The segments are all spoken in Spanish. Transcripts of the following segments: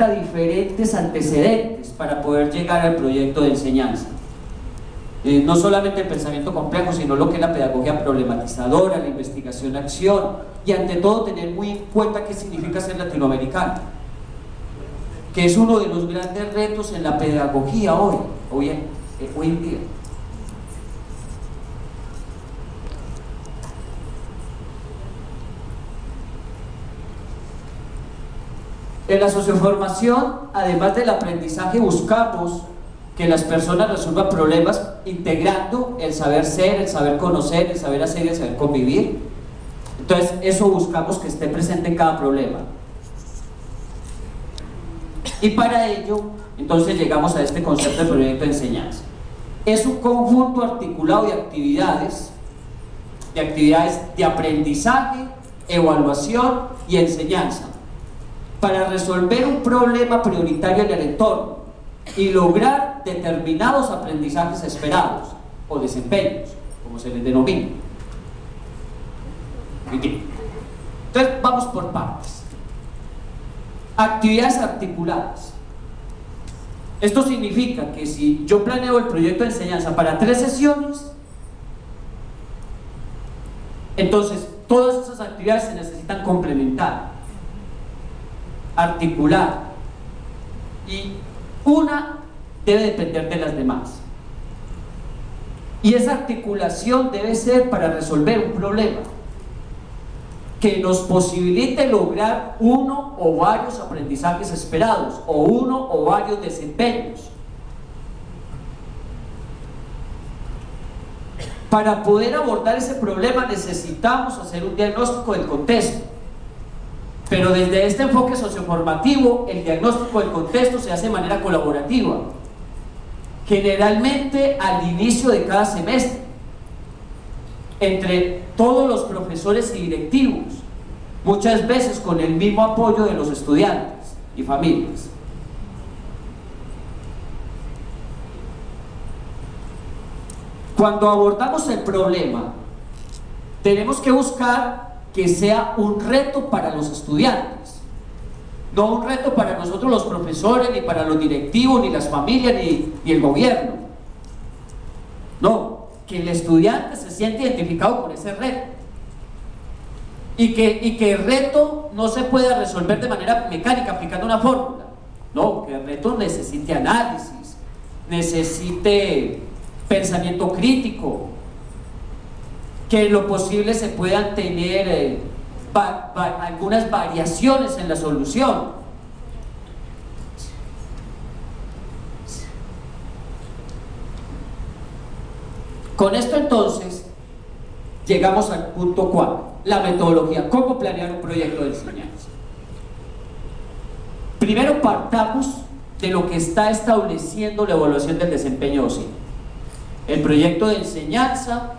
necesita diferentes antecedentes para poder llegar al proyecto de enseñanza. No solamente el pensamiento complejo, sino lo que es la pedagogía problematizadora, la investigación-acción, y ante todo tener muy en cuenta qué significa ser latinoamericano, que es uno de los grandes retos en la pedagogía hoy en día. En la socioformación, además del aprendizaje, buscamos que las personas resuelvan problemas integrando el saber ser, el saber conocer, el saber hacer y el saber convivir. Entonces, eso buscamos que esté presente en cada problema. Y para ello, entonces llegamos a este concepto de proyecto de enseñanza. Es un conjunto articulado de actividades de aprendizaje, evaluación y enseñanza, para resolver un problema prioritario en el entorno y lograr determinados aprendizajes esperados o desempeños, como se les denomina. Entonces vamos por partes. Actividades articuladas. Esto significa que si yo planeo el proyecto de enseñanza para 3 sesiones, entonces todas esas actividades se necesitan complementar, articular, y una debe depender de las demás, y esa articulación debe ser para resolver un problema que nos posibilite lograr uno o varios aprendizajes esperados o uno o varios desempeños. Para poder abordar ese problema necesitamos hacer un diagnóstico del contexto, pero desde este enfoque socioformativo el diagnóstico del contexto se hace de manera colaborativa, generalmente al inicio de cada semestre, entre todos los profesores y directivos, muchas veces con el mismo apoyo de los estudiantes y familias. Cuando abordamos el problema, tenemos que buscar que sea un reto para los estudiantes, no un reto para nosotros los profesores, ni para los directivos, ni las familias, ni el gobierno. No, que el estudiante se siente identificado con ese reto y que el reto no se pueda resolver de manera mecánica aplicando una fórmula. No, que el reto necesite análisis, necesite pensamiento crítico, que en lo posible se puedan tener algunas variaciones en la solución. Con esto entonces llegamos al punto 4, la metodología, cómo planear un proyecto de enseñanza. Primero partamos de lo que está estableciendo la evaluación del desempeño docente. El proyecto de enseñanza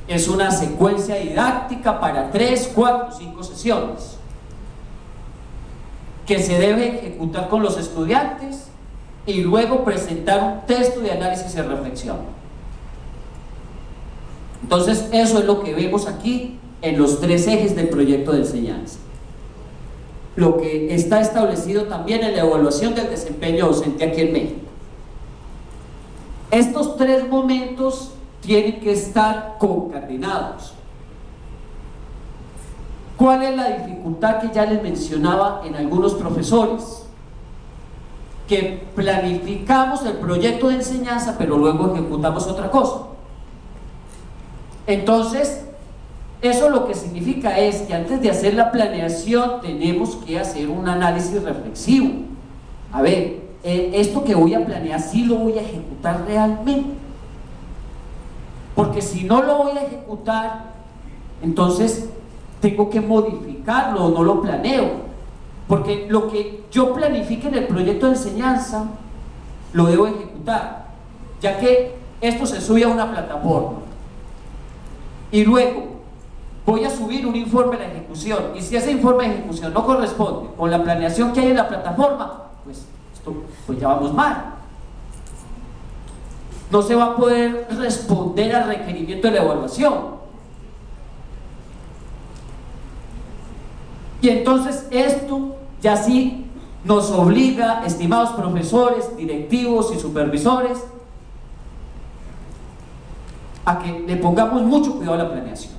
es una secuencia didáctica para 3, 4, 5 sesiones que se debe ejecutar con los estudiantes y luego presentar un texto de análisis y reflexión. Entonces eso es lo que vemos aquí en los 3 ejes del proyecto de enseñanza. Lo que está establecido también en la evaluación del desempeño docente aquí en México. Estos 3 momentos tienen que estar concatenados. ¿Cuál es la dificultad que ya les mencionaba en algunos profesores? Que planificamos el proyecto de enseñanza pero luego ejecutamos otra cosa. Entonces, eso lo que significa es que antes de hacer la planeación tenemos que hacer un análisis reflexivo. A ver, esto que voy a planear, ¿sí lo voy a ejecutar realmente? Porque si no lo voy a ejecutar, entonces tengo que modificarlo o no lo planeo. Porque lo que yo planifique en el proyecto de enseñanza, lo debo ejecutar, ya que esto se sube a una plataforma. Y luego voy a subir un informe de ejecución, y si ese informe de ejecución no corresponde con la planeación que hay en la plataforma, pues ya vamos mal. No se va a poder responder al requerimiento de la evaluación. Y entonces esto ya sí nos obliga, estimados profesores, directivos y supervisores, a que le pongamos mucho cuidado a la planeación.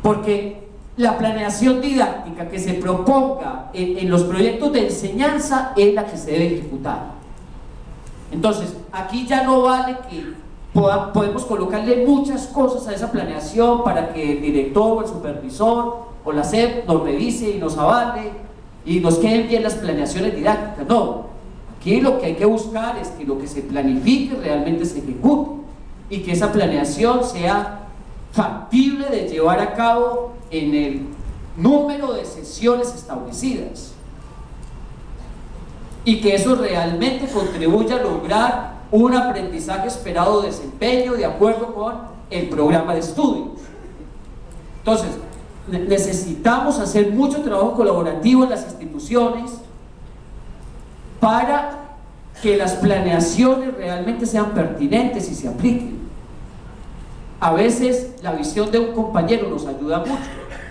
Porque la planeación didáctica que se proponga en los proyectos de enseñanza es la que se debe ejecutar. Entonces, aquí ya no vale que podemos colocarle muchas cosas a esa planeación para que el director o el supervisor o la SEP nos revise y nos avale y nos queden bien las planeaciones didácticas. No, aquí lo que hay que buscar es que lo que se planifique realmente se ejecute y que esa planeación sea factible de llevar a cabo en el número de sesiones establecidas y que eso realmente contribuya a lograr un aprendizaje esperado de desempeño de acuerdo con el programa de estudios. Entonces, necesitamos hacer mucho trabajo colaborativo en las instituciones para que las planeaciones realmente sean pertinentes y se apliquen. A veces la visión de un compañero nos ayuda mucho.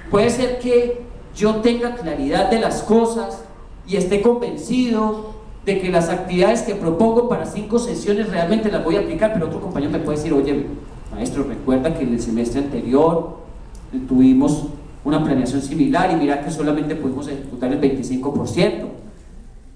Puede ser que yo tenga claridad de las cosas y esté convencido de que las actividades que propongo para 5 sesiones realmente las voy a aplicar, pero otro compañero me puede decir: oye, maestro, recuerda que en el semestre anterior tuvimos una planeación similar y mira que solamente pudimos ejecutar el 25%.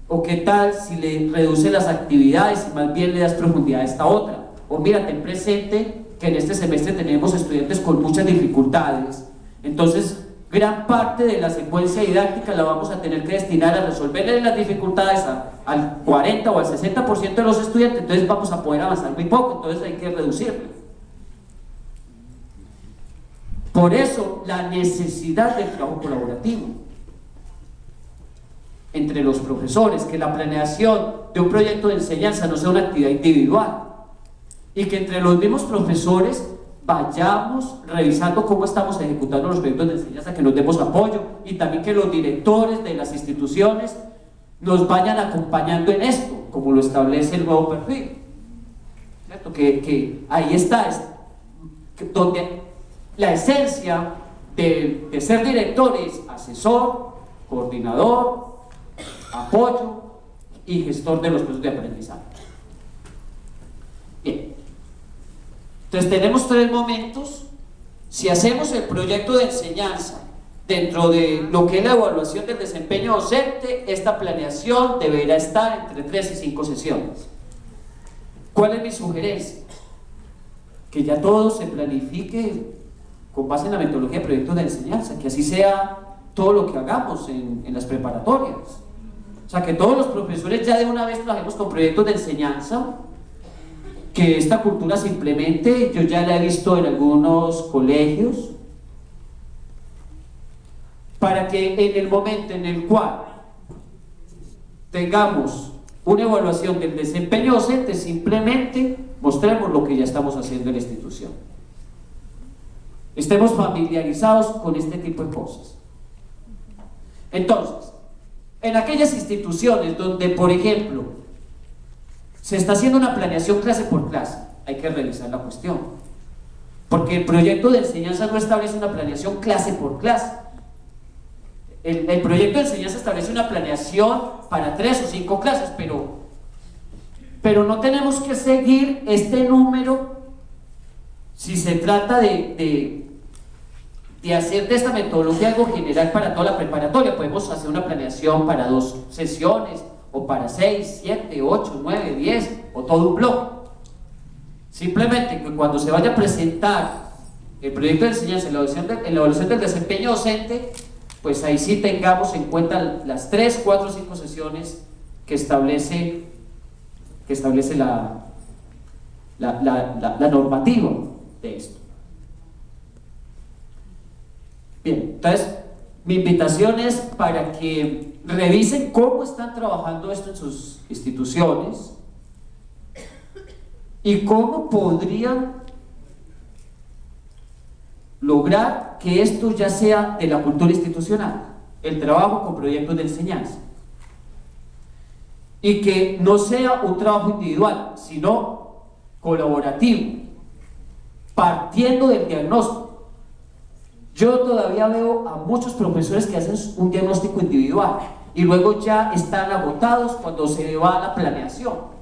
O qué tal si le reduce las actividades y más bien le das profundidad a esta otra. O mira, ten presente que en este semestre tenemos estudiantes con muchas dificultades, entonces gran parte de la secuencia didáctica la vamos a tener que destinar a resolverle las dificultades al 40 o al 60% de los estudiantes, entonces vamos a poder avanzar muy poco, entonces hay que reducirlo. Por eso la necesidad del trabajo colaborativo entre los profesores, que la planeación de un proyecto de enseñanza no sea una actividad individual y que entre los mismos profesores vayamos revisando cómo estamos ejecutando los proyectos de enseñanza, que nos demos apoyo y también que los directores de las instituciones nos vayan acompañando en esto, como lo establece el nuevo perfil, ¿cierto? Que ahí está, donde la esencia de ser director es asesor, coordinador, apoyo y gestor de los procesos de aprendizaje. Bien. Entonces tenemos 3 momentos. Si hacemos el proyecto de enseñanza dentro de lo que es la evaluación del desempeño docente, esta planeación deberá estar entre 3 y 5 sesiones. ¿Cuál es mi sugerencia? Que ya todo se planifique con base en la metodología de proyectos de enseñanza, que así sea todo lo que hagamos en las preparatorias. O sea, que todos los profesores ya de una vez trabajemos con proyectos de enseñanza, que esta cultura se implemente. Yo ya la he visto en algunos colegios, para que en el momento en el cual tengamos una evaluación del desempeño docente, simplemente mostremos lo que ya estamos haciendo en la institución. Estemos familiarizados con este tipo de cosas. Entonces, en aquellas instituciones donde, por ejemplo, se está haciendo una planeación clase por clase, hay que revisar la cuestión, porque el proyecto de enseñanza no establece una planeación clase por clase. El proyecto de enseñanza establece una planeación para 3 o 5 clases, pero no tenemos que seguir este número si se trata de hacer de esta metodología algo general para toda la preparatoria. Podemos hacer una planeación para 2 sesiones, o para 6, 7, 8, 9, 10, o todo un bloque. Simplemente que cuando se vaya a presentar el proyecto de enseñanza en la evaluación del desempeño docente, pues ahí sí tengamos en cuenta las 3, 4, 5 sesiones que establece la normativa de esto. Bien, entonces mi invitación es para que revisen cómo están trabajando esto en sus instituciones y cómo podrían lograr que esto ya sea de la cultura institucional, el trabajo con proyectos de enseñanza, y que no sea un trabajo individual, sino colaborativo, partiendo del diagnóstico. Yo todavía veo a muchos profesores que hacen un diagnóstico individual y luego ya están agotados cuando se va a la planeación.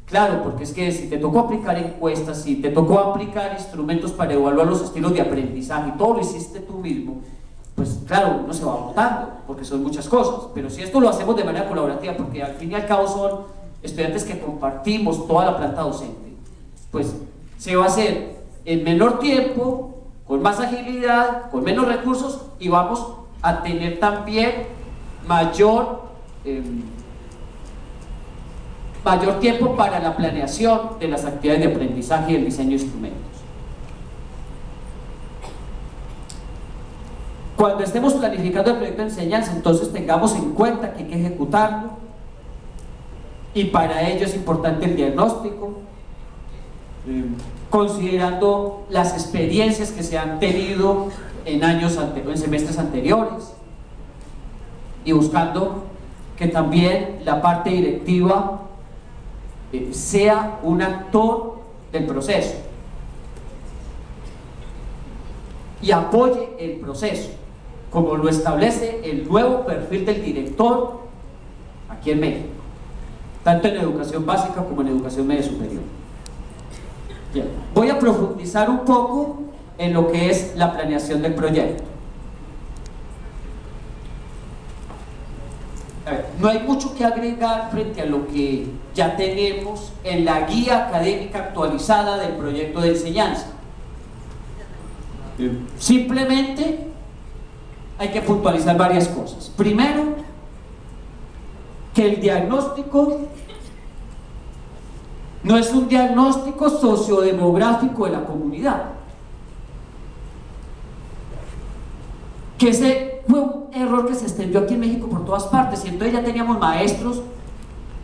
Claro, porque es que si te tocó aplicar encuestas, si te tocó aplicar instrumentos para evaluar los estilos de aprendizaje y todo lo hiciste tú mismo, pues claro, uno se va agotando, porque son muchas cosas. Pero si esto lo hacemos de manera colaborativa, porque al fin y al cabo son estudiantes que compartimos toda la planta docente, pues se va a hacer en menor tiempo, con más agilidad, con menos recursos, y vamos a tener también mayor tiempo para la planeación de las actividades de aprendizaje y el diseño de instrumentos. Cuando estemos planificando el proyecto de enseñanza, entonces tengamos en cuenta que hay que ejecutarlo, y para ello es importante el diagnóstico, considerando las experiencias que se han tenido en semestres anteriores, y buscando que también la parte directiva sea un actor del proceso y apoye el proceso, como lo establece el nuevo perfil del director aquí en México, tanto en educación básica como en educación media superior. Bien. Voy a profundizar un poco en lo que es la planeación del proyecto. A ver, no hay mucho que agregar frente a lo que ya tenemos en la guía académica actualizada del proyecto de enseñanza. Simplemente hay que puntualizar varias cosas. Primero, que el diagnóstico no es un diagnóstico sociodemográfico de la comunidad, que ese fue un error que se extendió aquí en México por todas partes, y entonces ya teníamos maestros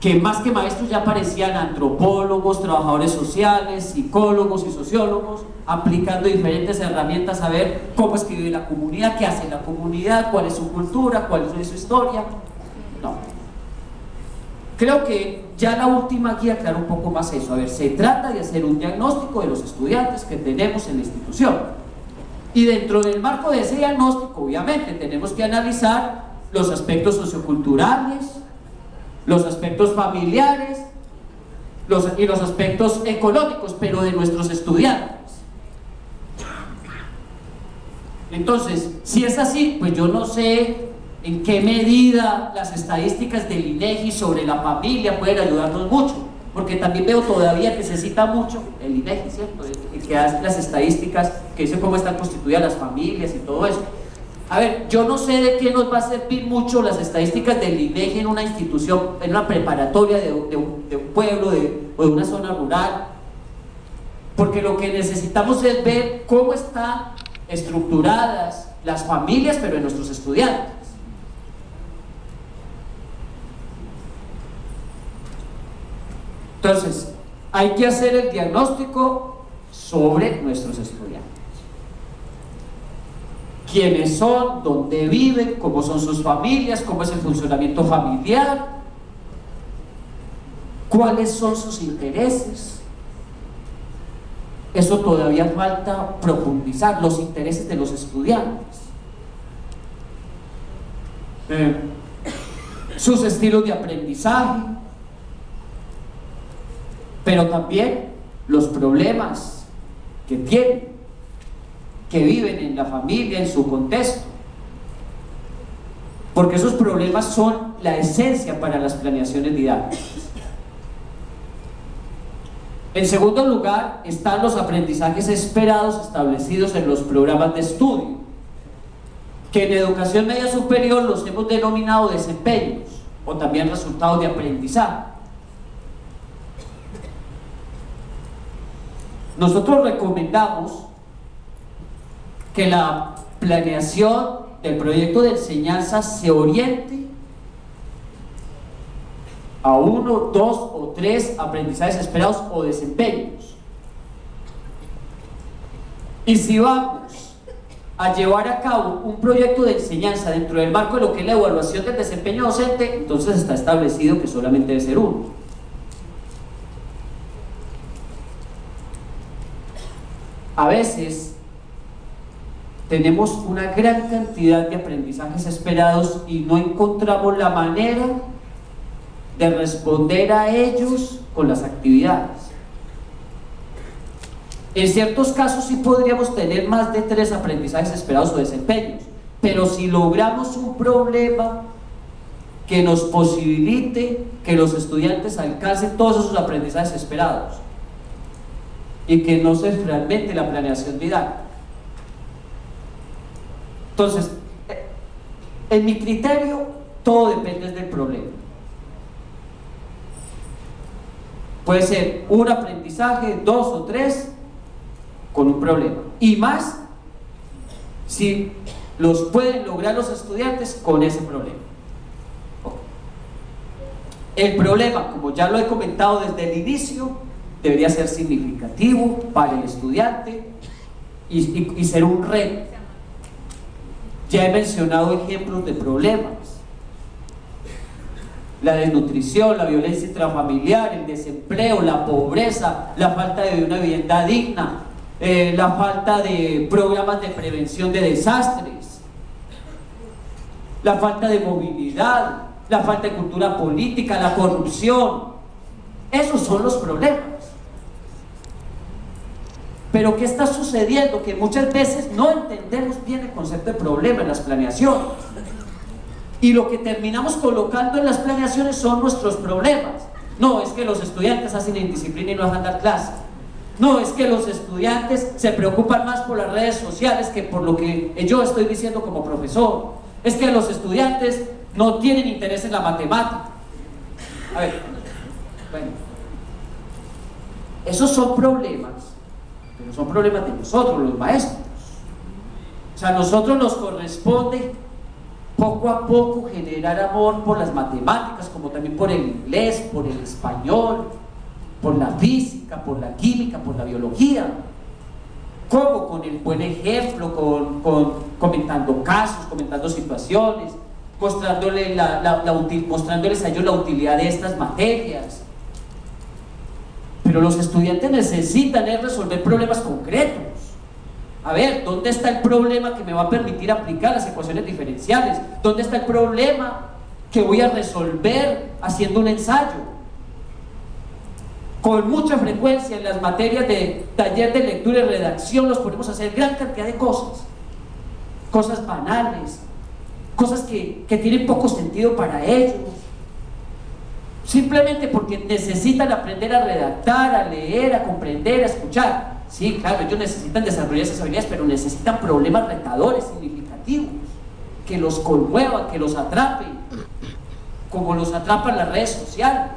que más que maestros ya parecían antropólogos, trabajadores sociales, psicólogos y sociólogos, aplicando diferentes herramientas a ver cómo es que vive la comunidad, qué hace la comunidad, cuál es su cultura, cuál es su historia. No. Creo que ya la última guía aclara un poco más eso. A ver, se trata de hacer un diagnóstico de los estudiantes que tenemos en la institución. Y dentro del marco de ese diagnóstico, obviamente, tenemos que analizar los aspectos socioculturales, los aspectos familiares y los aspectos económicos, pero de nuestros estudiantes. Entonces, si es así, pues yo no sé en qué medida las estadísticas del INEGI sobre la familia pueden ayudarnos mucho, porque también veo todavía que se cita mucho el INEGI, ¿cierto? El que hace las estadísticas, que dice cómo están constituidas las familias y todo eso. A ver, yo no sé de qué nos va a servir mucho las estadísticas del INEGI en una institución, en una preparatoria de un pueblo o de una zona rural, porque lo que necesitamos es ver cómo están estructuradas las familias, pero en nuestros estudiantes. Entonces, hay que hacer el diagnóstico sobre nuestros estudiantes. Quiénes son, dónde viven, cómo son sus familias, cómo es el funcionamiento familiar, cuáles son sus intereses. Eso todavía falta profundizar, los intereses de los estudiantes, sus estilos de aprendizaje, pero también los problemas que tienen, que viven en la familia, en su contexto, porque esos problemas son la esencia para las planeaciones didácticas. En segundo lugar están los aprendizajes esperados establecidos en los programas de estudio, que en educación media superior los hemos denominado desempeños o también resultados de aprendizaje. Nosotros recomendamos que la planeación del proyecto de enseñanza se oriente a 1, 2 o 3 aprendizajes esperados o desempeños. Y si vamos a llevar a cabo un proyecto de enseñanza dentro del marco de lo que es la evaluación del desempeño docente, entonces está establecido que solamente debe ser 1. A veces tenemos una gran cantidad de aprendizajes esperados y no encontramos la manera de responder a ellos con las actividades. En ciertos casos sí podríamos tener más de 3 aprendizajes esperados o desempeños, pero si logramos un problema que nos posibilite que los estudiantes alcancen todos esos aprendizajes esperados y que no se fragmente la planeación didáctica. Entonces, en mi criterio, todo depende del problema. Puede ser un aprendizaje, 2 o 3, con un problema. Y más, si los pueden lograr los estudiantes con ese problema. El problema, como ya lo he comentado desde el inicio, debería ser significativo para el estudiante y ser un reto. Ya he mencionado ejemplos de problemas: la desnutrición, la violencia intrafamiliar, el desempleo, la pobreza, la falta de una vivienda digna, la falta de programas de prevención de desastres, la falta de movilidad, la falta de cultura política, la corrupción. Esos son los problemas. Pero ¿qué está sucediendo? Que muchas veces no entendemos bien el concepto de problema en las planeaciones, y lo que terminamos colocando en las planeaciones son nuestros problemas. No, es que los estudiantes hacen indisciplina y no dejan dar clase. No, es que los estudiantes se preocupan más por las redes sociales que por lo que yo estoy diciendo como profesor. Es que los estudiantes no tienen interés en la matemática. A ver, bueno, esos son problemas, pero son problemas de nosotros, los maestros. O sea, a nosotros nos corresponde poco a poco generar amor por las matemáticas, como también por el inglés, por el español, por la física, por la química, por la biología. ¿Cómo? Con el buen ejemplo, comentando casos, comentando situaciones, mostrándoles a ellos la utilidad de estas materias. Pero los estudiantes necesitan resolver problemas concretos. A ver, ¿dónde está el problema que me va a permitir aplicar las ecuaciones diferenciales? ¿Dónde está el problema que voy a resolver haciendo un ensayo? Con mucha frecuencia en las materias de taller de lectura y redacción los ponemos a hacer gran cantidad de cosas banales, cosas que tienen poco sentido para ellos, simplemente porque necesitan aprender a redactar, a leer, a comprender, a escuchar. Sí, claro, ellos necesitan desarrollar esas habilidades, pero necesitan problemas retadores, significativos, que los conmuevan, que los atrapen, como los atrapan las redes sociales.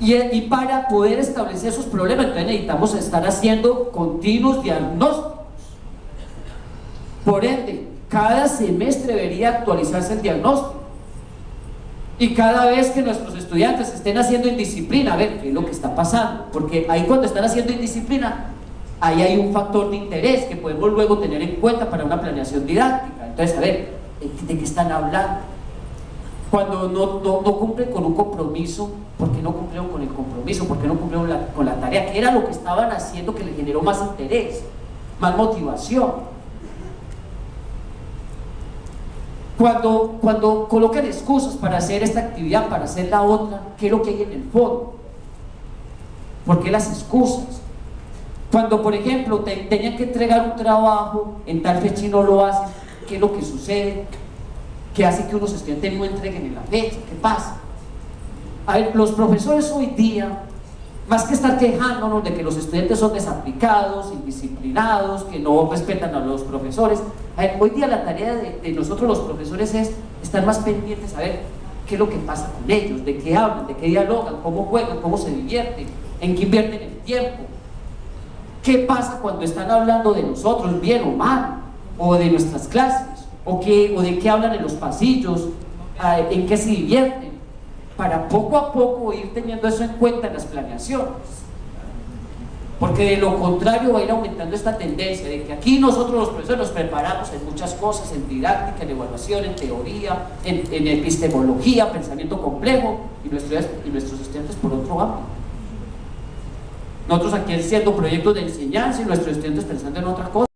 Y para poder establecer esos problemas, entonces necesitamos estar haciendo continuos diagnósticos. Por ende, cada semestre debería actualizarse el diagnóstico. Y cada vez que nuestros estudiantes estén haciendo indisciplina, a ver qué es lo que está pasando. Porque ahí, cuando están haciendo indisciplina, ahí hay un factor de interés que podemos luego tener en cuenta para una planeación didáctica. Entonces, a ver, ¿de qué están hablando? Cuando no cumplen con un compromiso, ¿por qué no cumplieron con el compromiso? ¿Por qué no cumplieron con la tarea? ¿Qué era lo que estaban haciendo que les generó más interés, más motivación? Cuando colocan excusas para hacer esta actividad, para hacer la otra, ¿qué es lo que hay en el fondo? ¿Por qué las excusas? Cuando, por ejemplo, tenían que entregar un trabajo en tal fecha y no lo hacen, ¿qué es lo que sucede? ¿Qué hace que unos estudiantes no entreguen en la fecha? ¿Qué pasa? A ver, los profesores hoy día, más que estar quejándonos de que los estudiantes son desaplicados, indisciplinados, que no respetan a los profesores, a ver, hoy día la tarea de nosotros los profesores es estar más pendientes a ver qué es lo que pasa con ellos, de qué hablan, de qué dialogan, cómo juegan, cómo se divierten, en qué invierten el tiempo, qué pasa cuando están hablando de nosotros, bien o mal, o de nuestras clases, o de qué hablan en los pasillos, en qué se divierten, para poco a poco ir teniendo eso en cuenta en las planeaciones. porque de lo contrario va a ir aumentando esta tendencia de que aquí nosotros los profesores nos preparamos en muchas cosas, en didáctica, en evaluación, en teoría, en epistemología, pensamiento complejo, y nuestros estudiantes por otro ámbito. Nosotros aquí haciendo proyectos de enseñanza y nuestros estudiantes pensando en otra cosa.